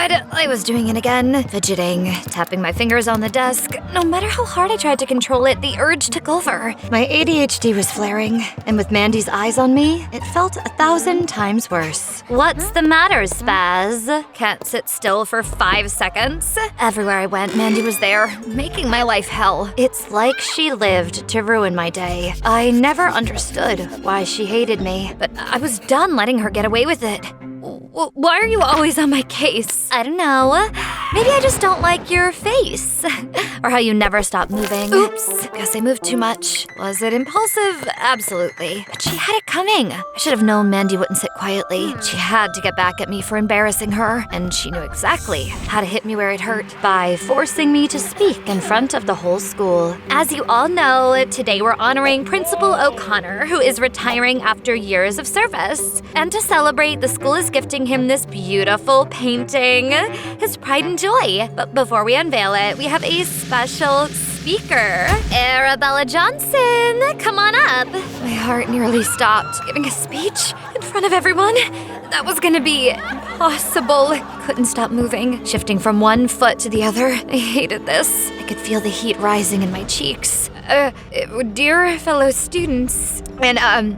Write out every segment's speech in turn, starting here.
God, I was doing it again. Fidgeting, tapping my fingers on the desk. No matter how hard I tried to control it, the urge took over. My ADHD was flaring, and with Mandy's eyes on me, it felt 1,000 times worse. What's the matter, Spaz? Can't sit still for 5 seconds? Everywhere I went, Mandy was there, making my life hell. It's like she lived to ruin my day. I never understood why she hated me, but I was done letting her get away with it. Why are you always on my case? I don't know. Maybe I just don't like your face. Or how you never stop moving. Oops, guess I moved too much. Was it impulsive? Absolutely. But she had it coming. I should have known Mandy wouldn't sit quietly. She had to get back at me for embarrassing her, and she knew exactly how to hit me where it hurt by forcing me to speak in front of the whole school. As you all know, today we're honoring Principal O'Connor, who is retiring after years of service. And to celebrate, the school is gifting him this beautiful painting, his pride and joy. But before we unveil it, we have a special speaker. Arabella Johnson, come on up. My heart nearly stopped. Giving a speech in front of everyone? That was gonna be impossible. Couldn't stop moving, shifting from one foot to the other. I hated this. I could feel the heat rising in my cheeks. Dear fellow students, and,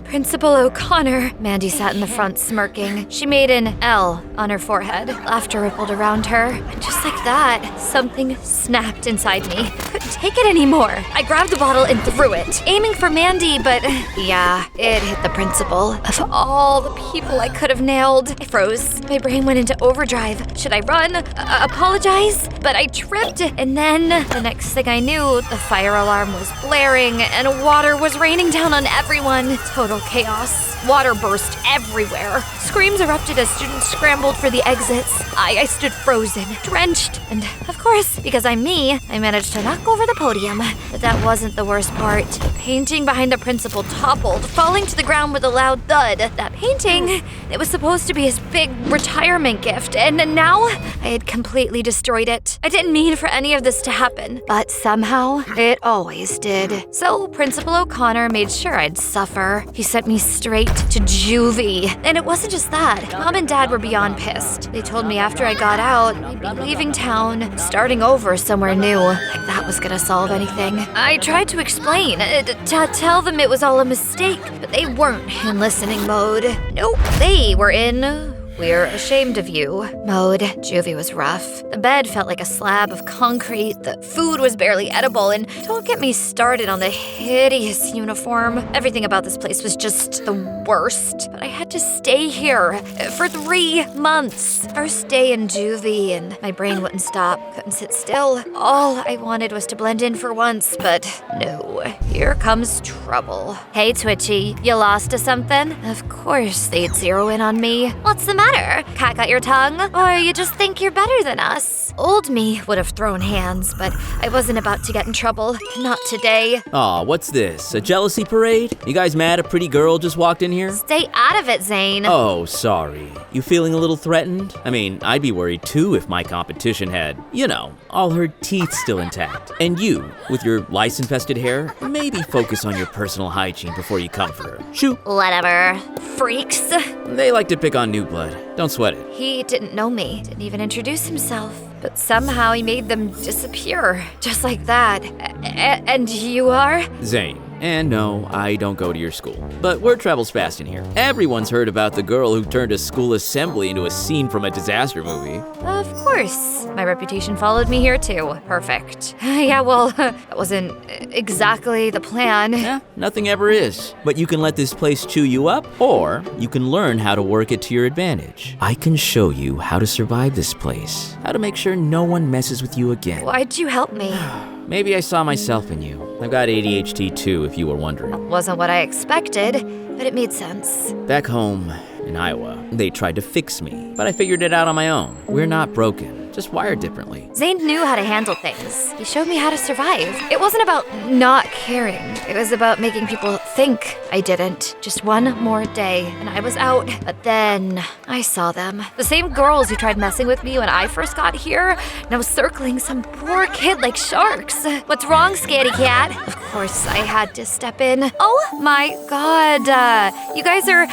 Principal O'Connor. Mandy sat in the front smirking. She made an L on her forehead. Laughter rippled around her. And just like that, something snapped inside me. Couldn't take it anymore. I grabbed the bottle and threw it, aiming for Mandy, but yeah, it hit the principal. Of all the people I could have nailed, I froze. My brain went into overdrive. Should I run? Apologize? But I tripped, and then the next thing I knew, the fire alarm was blaring and water was raining down on everyone. Total chaos. Water burst everywhere. Screams erupted as students scrambled for the exits. I stood frozen, drenched, and of course, because I'm me, I managed to knock over the podium. But that wasn't the worst part. The painting behind the principal toppled, falling to the ground with a loud thud. That painting, it was supposed to be his big retirement gift, and now I had completely destroyed it. I didn't mean for any of this to happen, but somehow it always did. So Principal O'Connor made sure I'd suffer. He sent me straight to juvie. And it wasn't just that. Mom and Dad were beyond pissed. They told me after I got out, I'd be leaving town, starting over somewhere new. Like that was gonna solve anything. I tried to explain, to tell them it was all a mistake, but they weren't in listening mode. Nope, they were in "we're ashamed of you" mode. Juvie was rough. The bed felt like a slab of concrete. The food was barely edible, and don't get me started on the hideous uniform. Everything about this place was just the worst. But I had to stay here for 3 months. First day in juvie, and my brain wouldn't stop. Couldn't sit still. All I wanted was to blend in for once, but no. Here comes trouble. Hey, Twitchy, you lost to something? Of course they'd zero in on me. What's the matter? Cat got your tongue? Or you just think you're better than us? Old me would have thrown hands, but I wasn't about to get in trouble. Not today. Aw, what's this? A jealousy parade? You guys mad a pretty girl just walked in here? Stay out of it, Zane. Oh, sorry. You feeling a little threatened? I mean, I'd be worried too if my competition had, all her teeth still intact. And you, with your lice-infested hair, maybe focus on your personal hygiene before you come for her. Shoo. Whatever. Freaks. They like to pick on new blood. Don't sweat it. He didn't know me, didn't even introduce himself. But somehow he made them disappear. Just like that. And you are? Zane. And no, I don't go to your school. But word travels fast in here. Everyone's heard about the girl who turned a school assembly into a scene from a disaster movie. Of course. My reputation followed me here too. Perfect. Yeah, well, that wasn't exactly the plan. Yeah, nothing ever is. But you can let this place chew you up, or you can learn how to work it to your advantage. I can show you how to survive this place, how to make sure no one messes with you again. Why'd you help me? Maybe I saw myself in you. I've got ADHD too, if you were wondering. Wasn't what I expected, but it made sense. Back home in Iowa, they tried to fix me, but I figured it out on my own. We're not broken, just wired differently. Zane knew how to handle things. He showed me how to survive. It wasn't about not caring. It was about making people think I didn't. Just one more day, and I was out. But then I saw them. The same girls who tried messing with me when I first got here, now circling some poor kid like sharks. What's wrong, scaredy cat? Of course, I had to step in. Oh my god, you guys are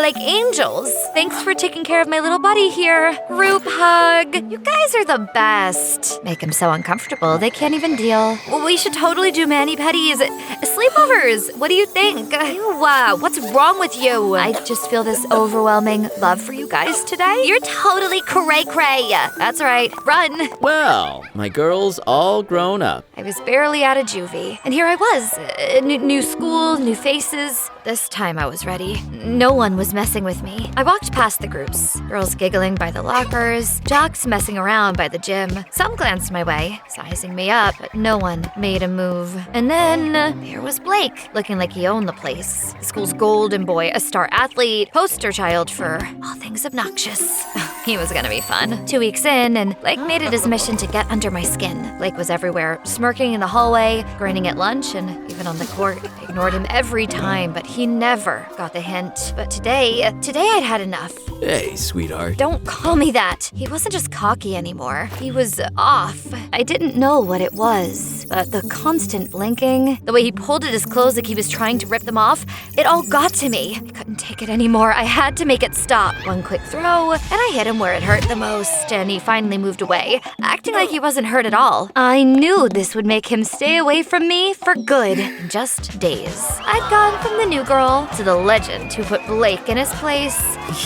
like angels. Thanks for taking care of my little buddy here. Group hug. You guys are the best. Make them so uncomfortable, they can't even deal. Well, we should totally do mani-pedis. Sleepovers. What do you think? Ew, what's wrong with you? I just feel this overwhelming love for you guys today. You're totally cray-cray. That's right. Run. Well, my girl's all grown up. I was barely out of juvie, and here I was. New school, new faces. This time I was ready. No one was messing with me. I walked past the groups, girls giggling by the lockers, jocks messing around by the gym. Some glanced my way, sizing me up, but no one made a move. And then there was Blake, looking like he owned the place. The school's golden boy, a star athlete, poster child for all things obnoxious. He was gonna be fun. 2 weeks in, and Blake made it his mission to get under my skin. Blake was everywhere, smirking in the hallway, grinning at lunch, and even on the court. I ignored him every time, but he never got the hint. But today I'd had enough. Hey, sweetheart. Don't call me that. He wasn't just cocky anymore. He was off. I didn't know what it was, but the constant blinking, the way he pulled at his clothes like he was trying to rip them off, it all got to me. I couldn't take it anymore. I had to make it stop. One quick throw, and I hit him where it hurt the most, and he finally moved away, acting like he wasn't hurt at all. I knew this would make him stay away from me for good in just days. I'd gone from the new girl to the legend who put Blake in his place.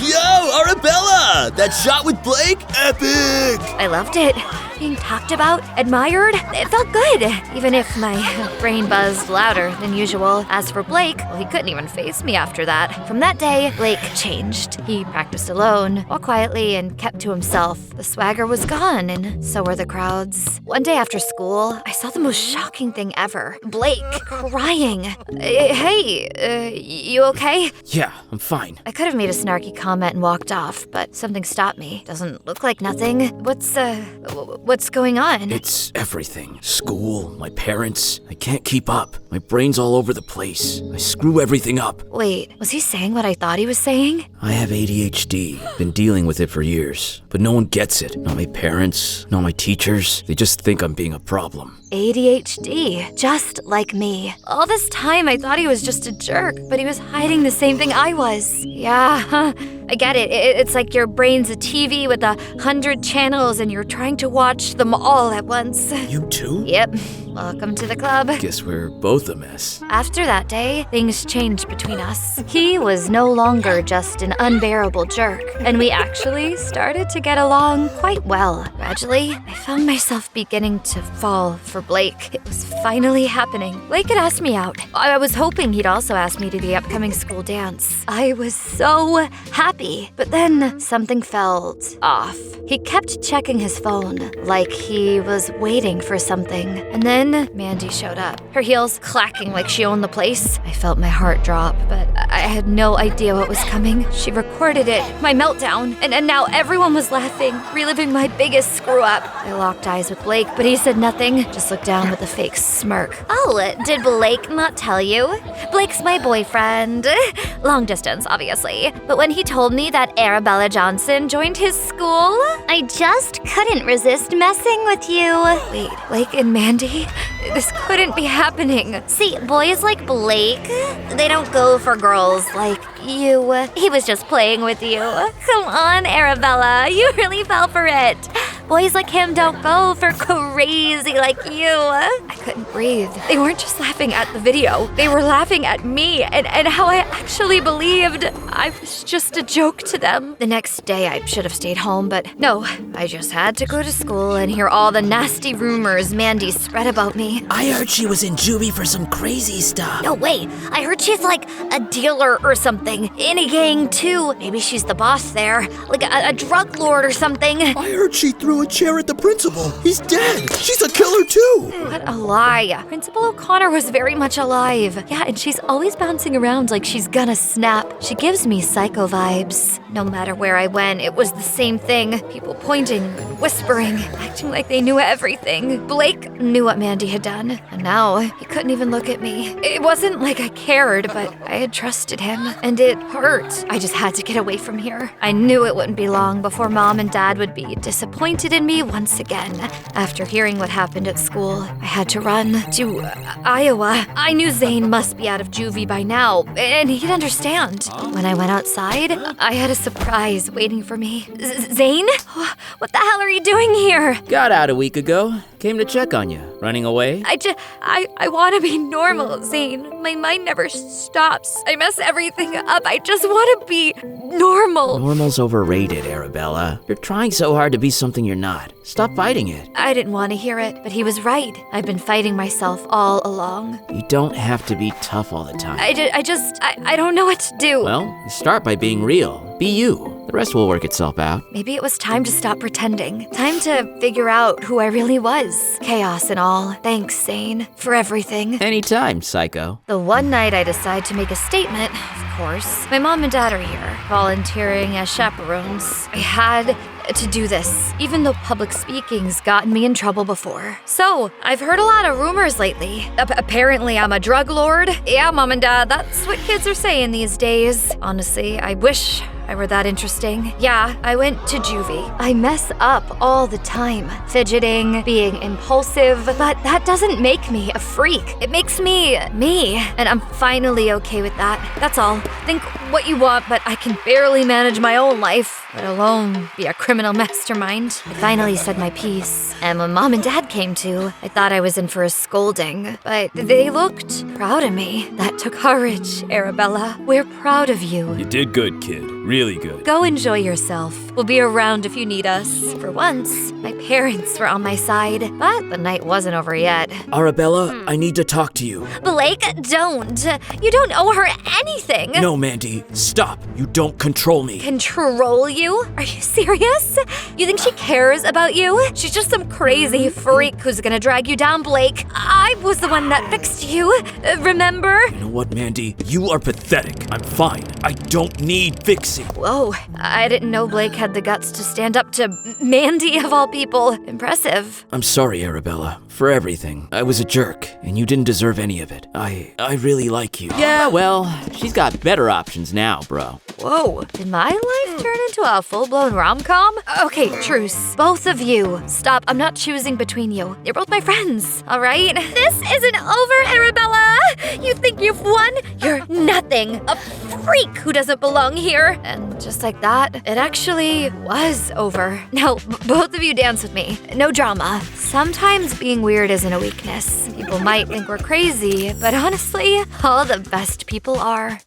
Yo, Arabella! That shot with Blake? Epic! I loved it. Being talked about, admired, it felt good, even if my brain buzzed louder than usual. As for Blake, well, he couldn't even face me after that. From that day, Blake changed. He practiced alone, walked quietly, and kept to himself. The swagger was gone, and so were the crowds. One day after school, I saw the most shocking thing ever. Blake crying. Hey, you okay? Yeah, I'm fine. I could have made a snarky comment and walked off, but something stopped me. Doesn't look like nothing. What's going on? It's everything. School, my parents. I can't keep up. My brain's all over the place. I screw everything up. Wait, was he saying what I thought he was saying? I have ADHD. Been dealing with it for years. But no one gets it. Not my parents, not my teachers. They just think I'm being a problem. ADHD, just like me. All this time I thought he was just a jerk, but he was hiding the same thing I was. Yeah, I get it. It's like your brain's a TV with 100 channels and you're trying to watch them all at once. You too? Yep. Welcome to the club. Guess we're both a mess. After that day, things changed between us. He was no longer just an unbearable jerk, and we actually started to get along quite well. Gradually, I found myself beginning to fall for Blake. It was finally happening. Blake had asked me out. I was hoping he'd also ask me to the upcoming school dance. I was so happy, but then something felt off. He kept checking his phone, like he was waiting for something. And then Mandy showed up, her heels clacking like she owned the place. I felt my heart drop, but I had no idea what was coming. She recorded it, my meltdown, and now everyone was laughing, reliving my biggest screw-up. I locked eyes with Blake, but he said nothing, just looked down with a fake smirk. Oh, did Blake not tell you? Blake's my boyfriend. Long distance, obviously. But when he told me that Arabella Johnson joined his school, I just couldn't resist messing with you. Wait, Blake and Mandy? This couldn't be happening. See, boys like Blake, they don't go for girls like you. He was just playing with you. Come on, Arabella, you really fell for it. Boys like him don't go for crazy like you. I couldn't breathe. They weren't just laughing at the video. They were laughing at me and how I actually believed I was just a joke to them. The next day, I should have stayed home, but no, I just had to go to school and hear all the nasty rumors Mandy spread about me. I heard she was in juvie for some crazy stuff. No way. I heard she's like a dealer or something. In a gang, too. Maybe she's the boss there. Like a drug lord or something. I heard she threw a chair at the principal. He's dead. She's a killer too. What a lie. Principal O'Connor was very much alive. Yeah, and she's always bouncing around like she's gonna snap. She gives gives me psycho vibes. No matter where I went, it was the same thing. People pointing, whispering, acting like they knew everything. Blake knew what Mandy had done, and now he couldn't even look at me. It wasn't like I cared, but I had trusted him, and it hurt. I just had to get away from here. I knew it wouldn't be long before Mom and Dad would be disappointed in me once again. After hearing what happened at school, I had to run to Iowa. I knew Zane must be out of juvie by now, and he'd understand. When I went outside, I had a surprise waiting for me. Zane? What the hell are you doing here? Got out a week ago. Came to check on you. Running away? I want to be normal, Zane. My mind never stops. I mess everything up. I just want to be normal. Normal's overrated, Arabella. You're trying so hard to be something you're not. Stop fighting it. I didn't want to hear it, but he was right. I've been fighting myself all along. You don't have to be tough all the time. I don't know what to do. Well, start by being real. Be you. The rest will work itself out. Maybe it was time to stop pretending. Time to figure out who I really was. Chaos and all. Thanks, Zane, for everything. Anytime, psycho. The one night I decide to make a statement, of course, my mom and dad are here, volunteering as chaperones. I had to do this, even though public speaking's gotten me in trouble before. So, I've heard a lot of rumors lately. Apparently I'm a drug lord. Yeah, Mom and Dad, that's what kids are saying these days. Honestly, I wish I were that interesting. Yeah, I went to juvie. I mess up all the time, fidgeting, being impulsive, but that doesn't make me a freak. It makes me, and I'm finally okay with that. That's all. Think what you want, but I can barely manage my own life, let alone be a criminal mastermind. I finally said my piece, and when Mom and Dad came to, I thought I was in for a scolding, but they looked proud of me. That took courage, Arabella. We're proud of you. You did good, kid. Really good. Go enjoy yourself. We'll be around if you need us. For once, my parents were on my side, but the night wasn't over yet. Arabella, I need to talk to you. Blake, don't. You don't owe her anything. No, Mandy, stop. You don't control me. Control you? Are you serious? You think she cares about you? She's just some crazy freak who's gonna drag you down, Blake. I was the one that fixed you. Remember? You know what, Mandy? You are pathetic. I'm fine. I don't need fixing. Whoa, I didn't know Blake had the guts to stand up to Mandy of all people. Impressive. I'm sorry, Arabella, for everything. I was a jerk, and you didn't deserve any of it. I really like you. Yeah, well, she's got better options now, bro. Whoa, did my life turn into a full-blown rom-com? Okay, truce. Both of you. Stop, I'm not choosing between you. You're both my friends, all right? This isn't over, Arabella! You think you've won? You're nothing. A freak who doesn't belong here. And just like that, it actually was over. Now, both of you dance with me. No drama. Sometimes being weird isn't a weakness. People might think we're crazy, but honestly, all the best people are.